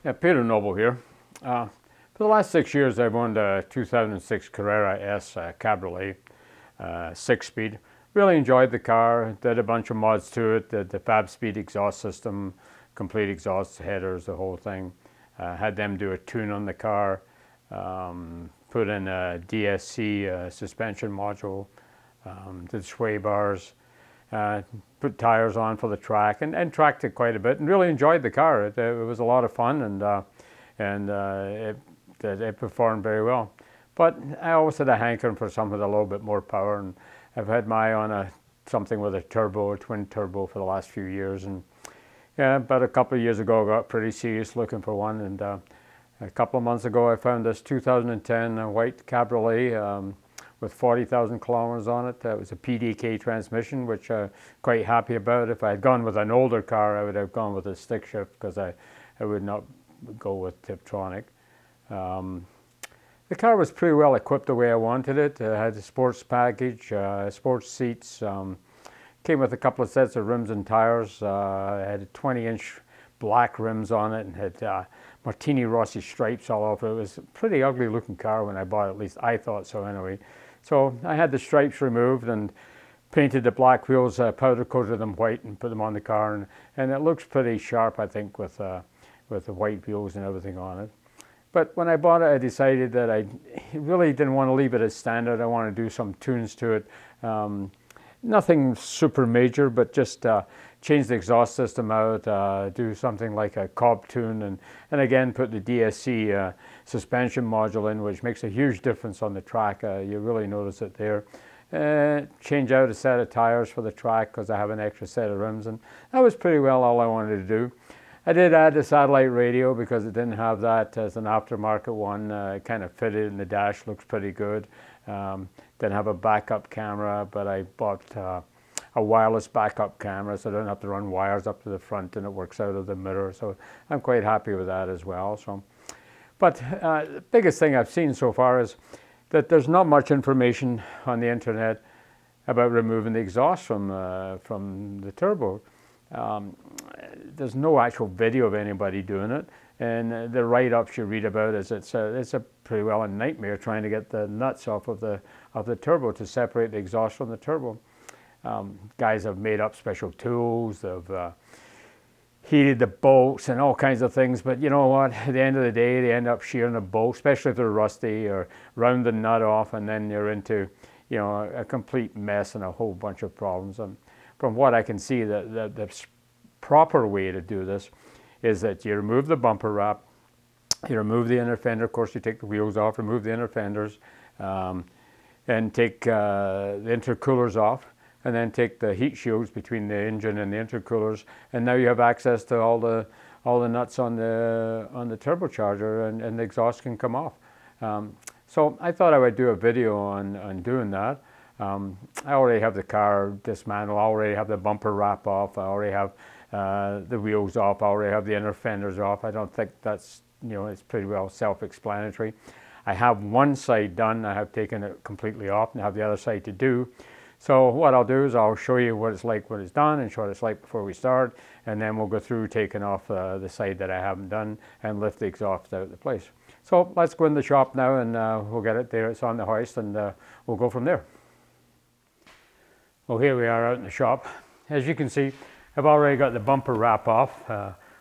Yeah, Peter Noble here. For the last 6 years, I've owned a 2006 Carrera S Cabriolet, 6-speed. Really enjoyed the car. Did a bunch of mods to it. Did the Fab-Speed exhaust system, complete exhaust headers, the whole thing. Had them do a tune on the car. Put in a DSC suspension module. Did sway bars. Put tires on for the track and tracked it quite a bit and really enjoyed the car. It was a lot of fun and it performed very well. But I always had a hankering for something with a little bit more power, and I've had my eye on something with a turbo, a twin turbo, for the last few years. And yeah, about a couple of years ago, I got pretty serious looking for one. And a couple of months ago, I found this 2010 white Cabriolet. With 40,000 kilometers on it. It was a PDK transmission, which I'm quite happy about. If I had gone with an older car, I would have gone with a stick shift because I would not go with Tiptronic. The car was pretty well equipped the way I wanted it. It had a sports package, sports seats, came with a couple of sets of rims and tires. It had 20-inch black rims on it and had Martini Rossi stripes all over it. It was a pretty ugly looking car when I bought it, at least I thought so anyway. So I had the stripes removed and painted the black wheels, powder coated them white and put them on the car, and it looks pretty sharp, I think, with the white wheels and everything on it. But when I bought it, I decided that I really didn't want to leave it as standard. I want to do some tunes to it. Nothing super major, but just change the exhaust system out, do something like a Cobb tune, and again put the DSC suspension module in, which makes a huge difference on the track. You really notice it there. Change out a set of tires for the track because I have an extra set of rims, and that was pretty well all I wanted to do. I did add the satellite radio because it didn't have that as an aftermarket one. It kind of fitted in the dash, looks pretty good. Didn't have a backup camera, but I bought a wireless backup camera, so I don't have to run wires up to the front, and it works out of the mirror. So I'm quite happy with that as well. But the biggest thing I've seen so far is that there's not much information on the internet about removing the exhaust from the turbo. There's no actual video of anybody doing it, and the write-ups you read about is it's a pretty well a nightmare trying to get the nuts off of the turbo to separate the exhaust from the turbo. Guys have made up special tools, they've heated the bolts and all kinds of things, but you know what, at the end of the day they end up shearing the bolt, especially if they're rusty, or round the nut off, and then you're into a complete mess and a whole bunch of problems. And from what I can see, the proper way to do this is that you remove the bumper wrap, you remove the inner fender, of course you take the wheels off, remove the inner fenders, and take the intercoolers off, and then take the heat shields between the engine and the intercoolers, and now you have access to all the nuts on the turbocharger, and the exhaust can come off. So I thought I would do a video on doing that. I already have the car dismantled, I already have the bumper wrap off, I already have the wheels off, I already have the inner fenders off. I don't think that's, it's pretty well self-explanatory. I have one side done, I have taken it completely off, and I have the other side to do. So what I'll do is I'll show you what it's like when it's done, and show what it's like before we start, and then we'll go through taking off the side that I haven't done and lift the exhaust out of the place. So let's go in the shop now, and we'll get it there. It's on the hoist, and we'll go from there. Well, here we are out in the shop. As you can see, I've already got the bumper wrap off,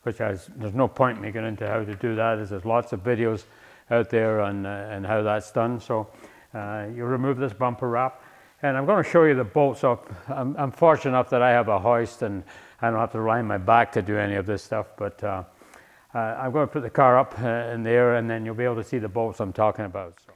there's no point me getting into how to do that, as there's lots of videos out there on how that's done. So you remove this bumper wrap, and I'm going to show you the bolts up. I'm fortunate enough that I have a hoist and I don't have to lie on my back to do any of this stuff, but I'm going to put the car up in there, and then you'll be able to see the bolts I'm talking about. So.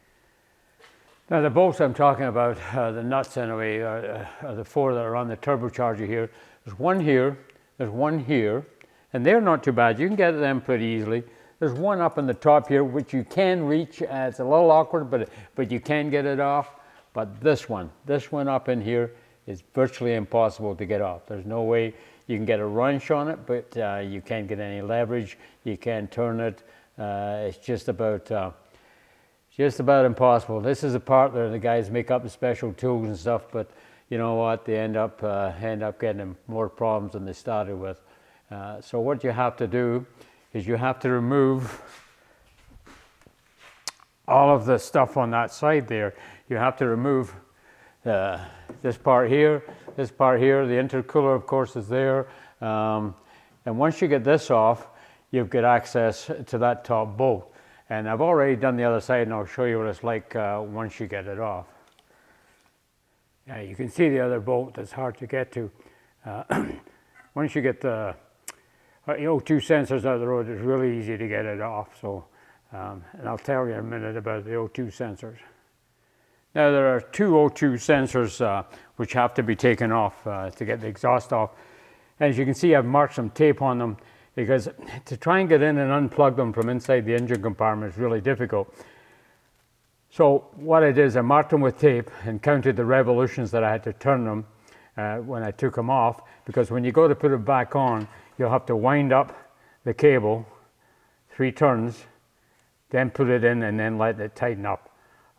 Now the bolts I'm talking about, the nuts anyway, are the four that are on the turbocharger here. There's one here, there's one here, and they're not too bad. You can get them pretty easily. There's one up on the top here, which you can reach. It's a little awkward, but you can get it off. But this one up in here is virtually impossible to get off. There's no way you can get a wrench on it, but you can't get any leverage. You can't turn it. It's just about impossible. This is a part where the guys make up the special tools and stuff, but you know what? They end up getting more problems than they started with. So what you have to do is you have to remove all of the stuff on that side there. You have to remove this part here, the intercooler of course is there, and once you get this off, you've got access to that top bolt. And I've already done the other side, and I'll show you what it's like once you get it off. Yeah, you can see the other bolt that's hard to get to. Once you get the O2 sensors out of the road, it's really easy to get it off. So, and I'll tell you in a minute about the O2 sensors. Now there are two O2 sensors which have to be taken off to get the exhaust off. As you can see, I've marked some tape on them because to try and get in and unplug them from inside the engine compartment is really difficult. So what I did is I marked them with tape and counted the revolutions that I had to turn them when I took them off, because when you go to put it back on, you'll have to wind up the cable 3 turns, then put it in and then let it tighten up.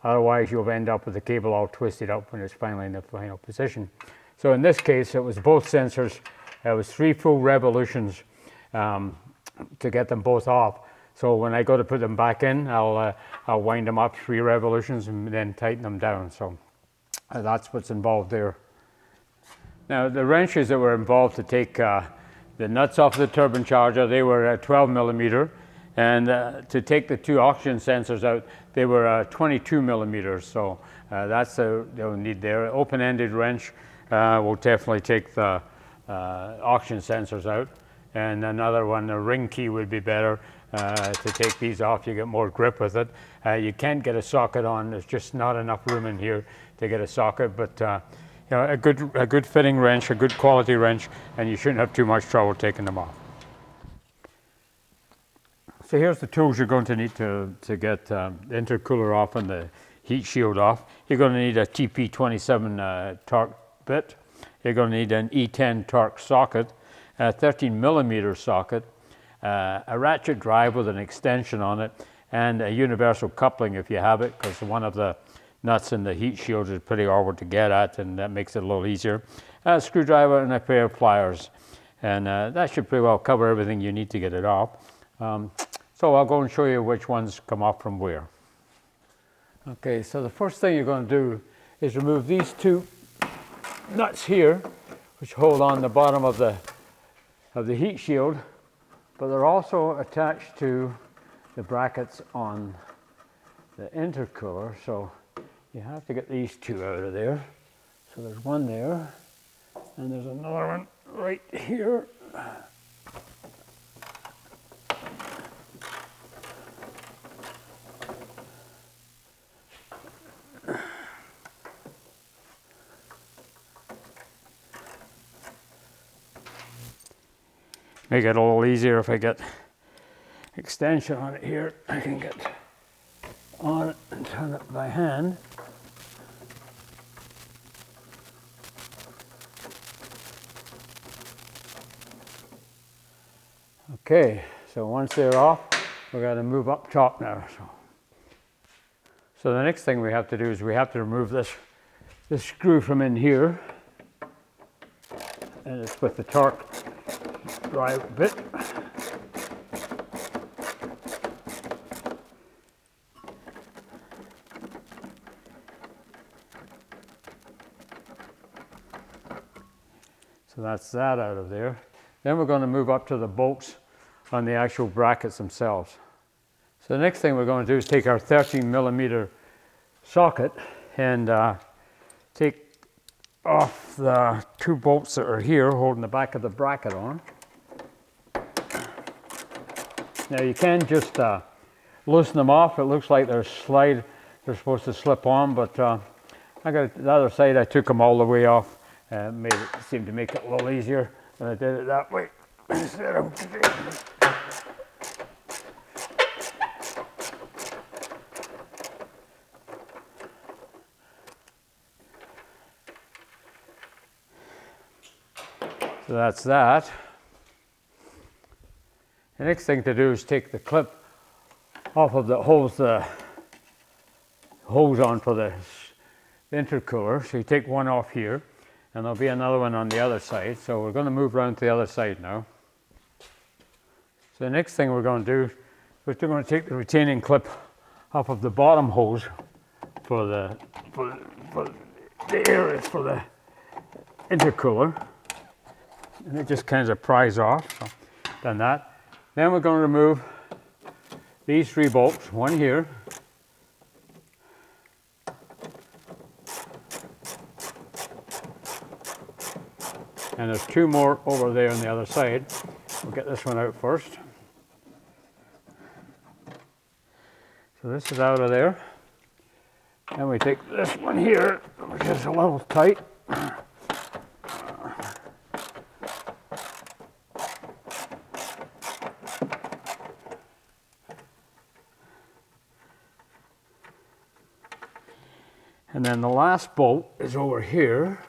Otherwise you'll end up with the cable all twisted up when it's finally in the final position. So in this case, it was both sensors. It was 3 full revolutions to get them both off. So when I go to put them back in, I'll wind them up 3 revolutions and then tighten them down. So that's what's involved there. Now the wrenches that were involved to take the nuts off the turbocharger, they were 12 millimeter, and to take the 2 oxygen sensors out, they were 22 millimeters. So that's they'll need there. Open-ended wrench will definitely take the oxygen sensors out, and another one, a ring key, would be better to take these off. You get more grip with it. You can't get a socket on. There's just not enough room in here to get a socket, but you know, a good fitting wrench, a good quality wrench, and you shouldn't have too much trouble taking them off. So here's the tools you're going to need to get the intercooler off and the heat shield off. You're going to need a TP27 torque bit. You're going to need an E10 torque socket, a 13 millimeter socket, a ratchet drive with an extension on it, and a universal coupling if you have it, because one of the nuts in the heat shield is pretty awkward to get at, and that makes it a little easier. A screwdriver and a pair of pliers, and that should pretty well cover everything you need to get it off. So I'll go and show you which ones come off from where. Okay, so the first thing you're going to do is remove these 2 nuts here, which hold on the bottom of the heat shield, but they're also attached to the brackets on the intercooler. So you have to get these 2 out of there. So there's one there, and there's another one right here. Make it a little easier if I get extension on it here. I can get on it and turn it by hand. Okay, so once they're off, we're going to move up top now. So the next thing we have to do is we have to remove this screw from in here, and it's with the torque drive bit. So that's that out of there. Then we're going to move up to the bolts on the actual brackets themselves. So the next thing we're going to do is take our 13 millimeter socket and take off the 2 bolts that are here holding the back of the bracket on. Now you can just loosen them off. It looks like they're supposed to slip on, but I got the other side, I took them all the way off and made it seem to make it a little easier, and I did it that way instead of so that's that. The next thing to do is take the clip off of the hose on for the intercooler. So you take one off here, and there'll be another one on the other side. So we're going to move around to the other side now. So the next thing we're going to do is we're going to take the retaining clip off of the bottom hose for the areas for the intercooler, and it just kind of pries off. So done that. Then we're going to remove these 3 bolts, one here, and there's 2 more over there on the other side. We'll get this one out first. So this is out of there. And we take this one here, which is a little tight. And then the last bolt is over here.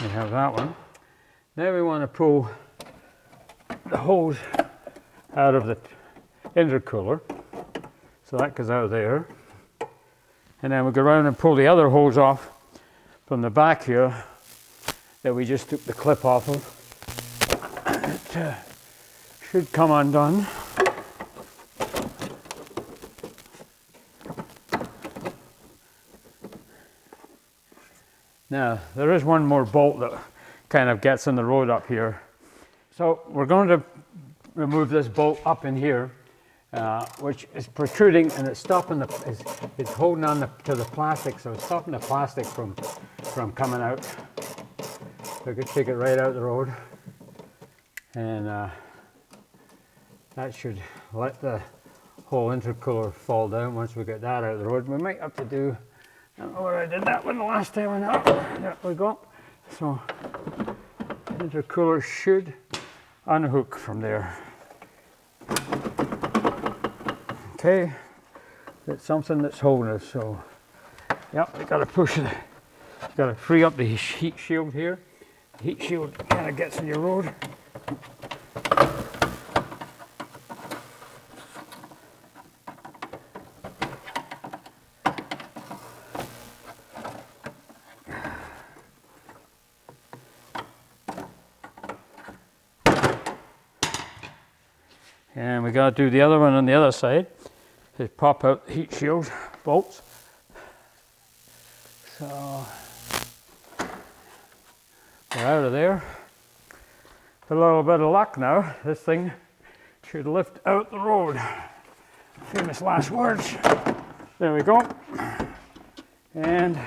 We have that one. Now we want to pull the hose out of the intercooler. So that goes out there. And then we go around and pull the other hose off from the back here that we just took the clip off of. It should come undone. Now, there is one more bolt that kind of gets in the road up here. So we're going to remove this bolt up in here, which is protruding, and it's stopping it's holding on to the plastic, so it's stopping the plastic from coming out. So we could take it right out the road, and that should let the whole intercooler fall down once we get that out of the road. We might have to do, I don't know where I did that one the last time or not. There we go. So the intercooler should unhook from there. Okay, it's something that's holding us, so yep, we gotta push it. Gotta free up the heat shield here. The heat shield kind of gets in your road. And we got to do the other one on the other side. Just pop out the heat shield bolts. So we're out of there. With a little bit of luck now, this thing should lift out the road. Famous last words. There we go. And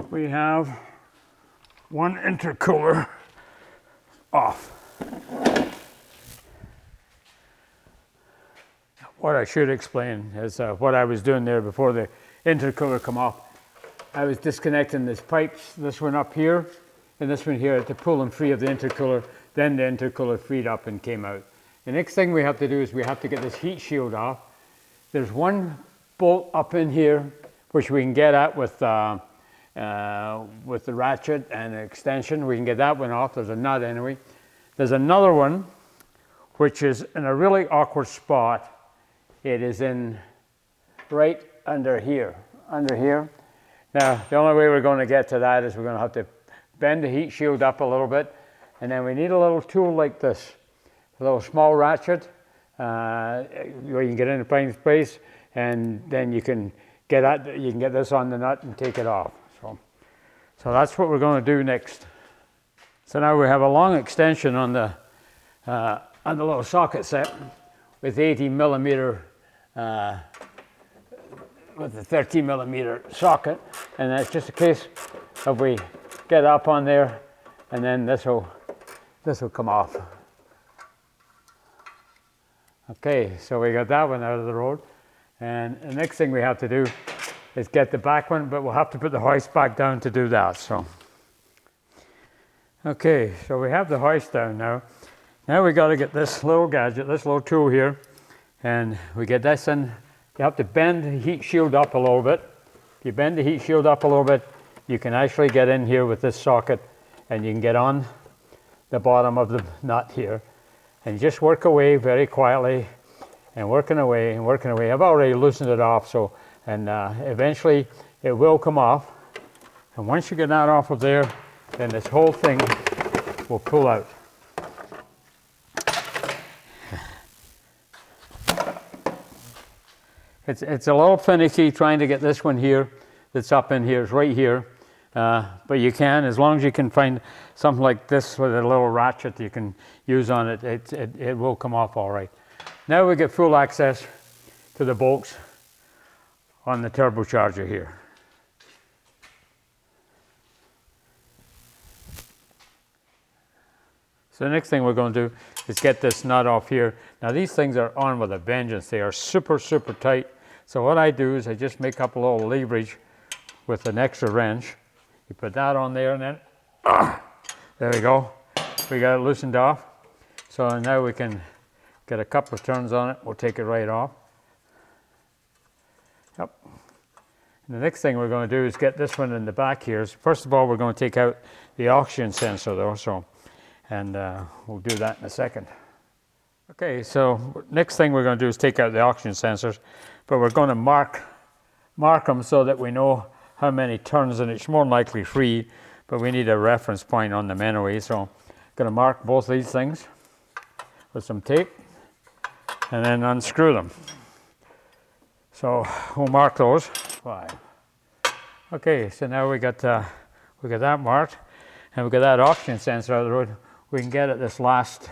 we have one intercooler off. What I should explain is what I was doing there before the intercooler come off. I was disconnecting these pipes, this one up here and this one here, to pull them free of the intercooler. Then the intercooler freed up and came out. The next thing we have to do is we have to get this heat shield off. There's one bolt up in here which we can get at with the ratchet and the extension. We can get that one off. There's a nut anyway. There's another one which is in a really awkward spot. It is in right under here, Now, the only way we're going to get to that is we're going to have to bend the heat shield up a little bit, and then we need a little tool like this, a little small ratchet, where you can get into plain place, and then you can get this on the nut and take it off. So that's what we're going to do next. So now we have a long extension on the little socket set with 80 millimeter. With a 13 millimeter socket, and that's just a case of we get up on there, and then this will come off. Okay, so we got that one out of the road, and the next thing we have to do is get the back one, but we'll have to put the hoist back down to do that. So okay, so we have the hoist down now. Now we got to get this little gadget, this little tool here, and we get this in. You have to bend the heat shield up a little bit. If you bend the heat shield up a little bit, you can actually get in here with this socket, and you can get on the bottom of the nut here, and just work away very quietly, and working away and working away. I've already loosened it off, so and eventually it will come off. And once you get that off of there, then this whole thing will pull out. It's a little finicky trying to get this one here that's up in here. It's right here. But you can, as long as you can find something like this with a little ratchet you can use on it, it will come off all right. Now we get full access to the bolts on the turbocharger here. So the next thing we're going to do is get this nut off here. Now these things are on with a vengeance. They are super, super tight. So what I do is I just make up a little leverage with an extra wrench. You put that on there and then, there we go. We got it loosened off. So now we can get a couple of turns on it. We'll take it right off. Yep. And the next thing we're going to do is get this one in the back here. First of all, we're going to take out the oxygen sensor though. And we'll do that in a second. Okay, so next thing we're going to do is take out the oxygen sensors, but we're going to mark them so that we know how many turns, and it's more than likely free, but we need a reference point on them anyway. So I'm going to mark both these things with some tape and then unscrew them. So we'll mark those. 5. Okay, so now we got that marked, and we got that oxygen sensor out of the road. We can get at this last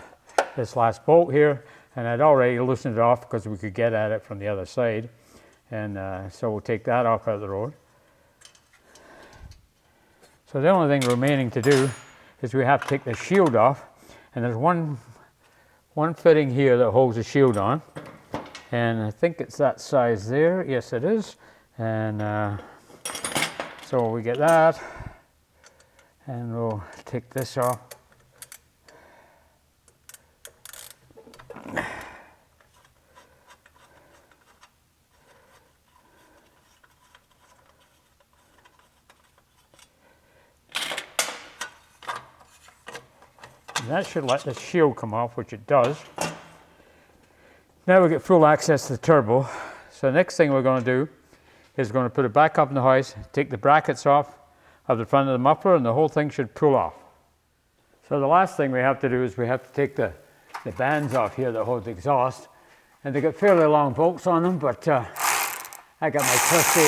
bolt here, and I'd already loosened it off because we could get at it from the other side, and so we'll take that off out of the road. So the only thing remaining to do is we have to take the shield off, and there's one fitting here that holds the shield on, and I think it's that size there. Yes, it is. And so we get that, and we'll take this off. And that should let the shield come off, which it does. Now we get full access to the turbo. So the next thing we're going to do is we're going to put it back up in the house, take the brackets off of the front of the muffler, and the whole thing should pull off. So the last thing we have to do is we have to take the bands off here that hold the exhaust, and they got fairly long bolts on them, but I got my trusty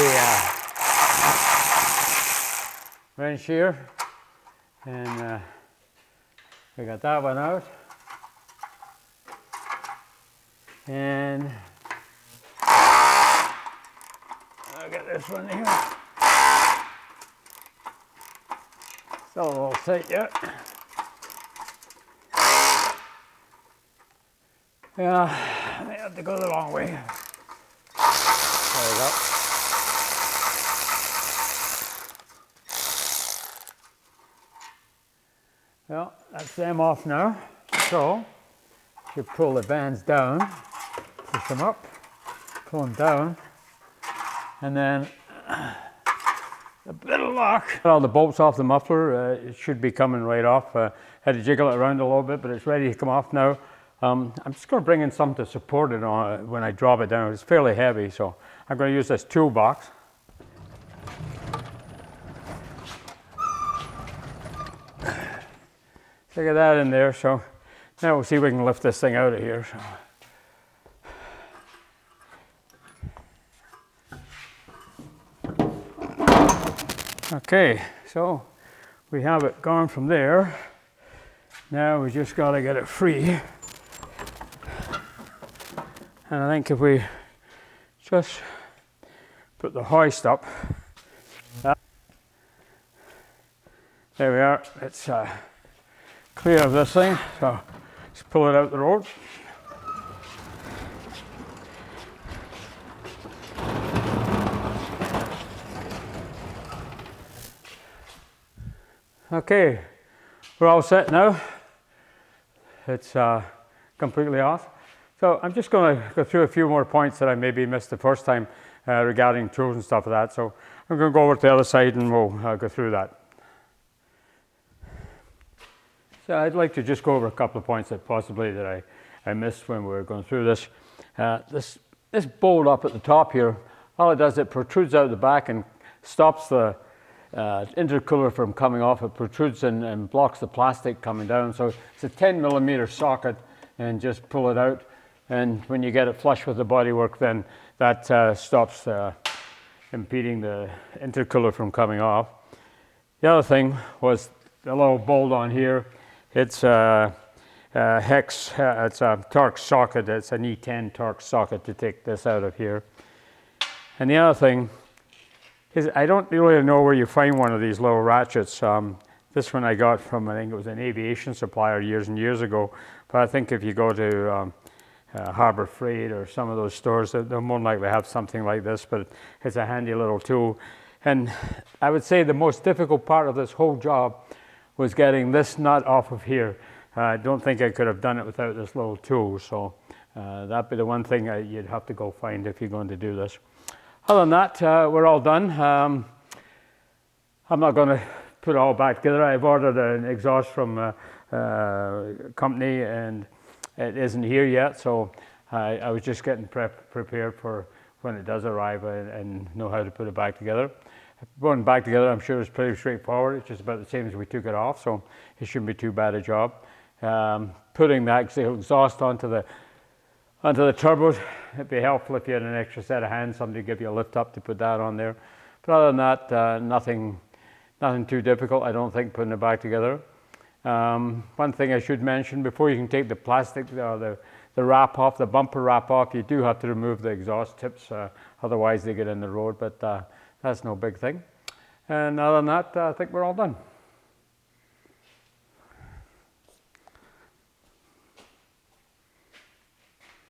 wrench here, and we got that one out, and I'll get this one here. Still a little tight yet. Yeah, I have to go the long way. There we go. Well, that's them off now. So, you pull the bands down, push them up, pull them down, and then a bit of luck. All the bolts off the muffler, it should be coming right off. Had to jiggle it around a little bit, but it's ready to come off now. I'm just going to bring in something to support it on when I drop it down. It's fairly heavy, so I'm going to use this toolbox. So get that in there. So now we'll see if we can lift this thing out of here. So. Okay, so we have it gone from there. Now we just got to get it free. And I think if we just put the hoist up, there we are. It's clear of this thing, so just pull it out the road. Okay, we're all set now. It's completely off. So I'm just going to go through a few more points that I maybe missed the first time regarding tools and stuff like that. So I'm going to go over to the other side and we'll go through that. So I'd like to just go over a couple of points that possibly that I missed when we were going through this. This bolt up at the top here, all it does, it protrudes out the back and stops the intercooler from coming off. It protrudes and blocks the plastic coming down. So it's a 10mm socket, and just pull it out. And when you get it flush with the bodywork, then that stops impeding the intercooler from coming off. The other thing was the little bolt on here. It's a hex, it's a Torx socket. It's an E10 Torx socket to take this out of here. And the other thing is, I don't really know where you find one of these little ratchets. This one I got from, I think it was an aviation supplier years and years ago. But I think if you go to Harbor Freight or some of those stores, they'll more than likely have something like this, but it's a handy little tool. And I would say the most difficult part of this whole job was getting this nut off of here. I don't think I could have done it without this little tool, so that'd be the one thing you'd have to go find if you're going to do this. Other than that, we're all done. I'm not going to put it all back together. I've ordered an exhaust from a company, and it isn't here yet, so I was just getting prepared for when it does arrive and know how to put it back together. Putting it back together, I'm sure it's pretty straightforward. It's just about the same as we took it off, so it shouldn't be too bad a job. Putting the exhaust onto the turbos, it'd be helpful if you had an extra set of hands, somebody to give you a lift up to put that on there. But other than that, nothing too difficult, I don't think, putting it back together. One thing I should mention, before you can take the plastic, the wrap off, the bumper wrap off, you do have to remove the exhaust tips, otherwise they get in the road, but that's no big thing. And other than that, I think we're all done.